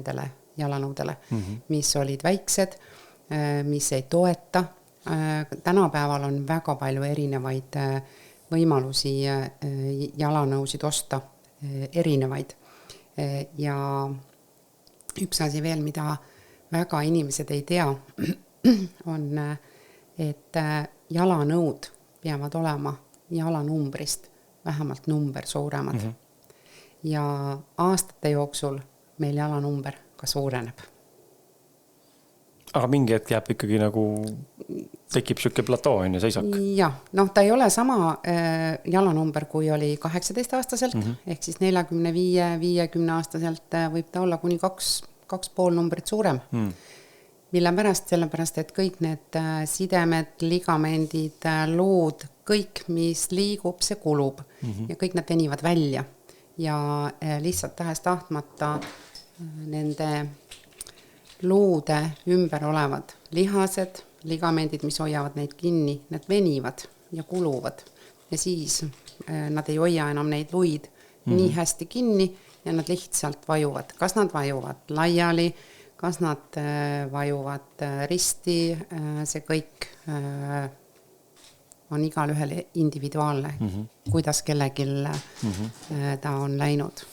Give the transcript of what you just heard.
nendele jalanõudele, mis olid väiksed, mis ei toeta. Tänapäeval on väga palju erinevaid võimalusi jalanõusid osta, erinevaid. Ja üks asi veel, mida väga inimesed ei tea, on, et jalanõud peavad olema jalanumbrist vähemalt number suuremad. Ja aastate jooksul meil jalanumber ka suureneb. Aga mingi hetk jääb ikkagi nagu tekib sükke platoon ja seisak. Ja, ta ei ole sama jalanumber, kui oli 18-aastaselt, ehk siis 45-50 aastaselt võib ta olla kuni 2,5 numbrit suurem. Mille pärast? Sellepärast, et kõik need sidemed, ligamendid, luud, kõik, mis liigub, see kulub. Ja kõik need venivad välja. Ja lihtsalt tähes tahtmata nende luude ümber olevad lihased, ligamendid, mis hoiavad neid kinni, need venivad ja kuluvad. Ja siis nad ei hoia enam neid luid nii hästi kinni ja nad lihtsalt vajuvad. Kas nad vajuvad laiali, kas nad vajuvad risti, see kõik on igal ühel individuaalne, kuidas kellegil ta on läinud.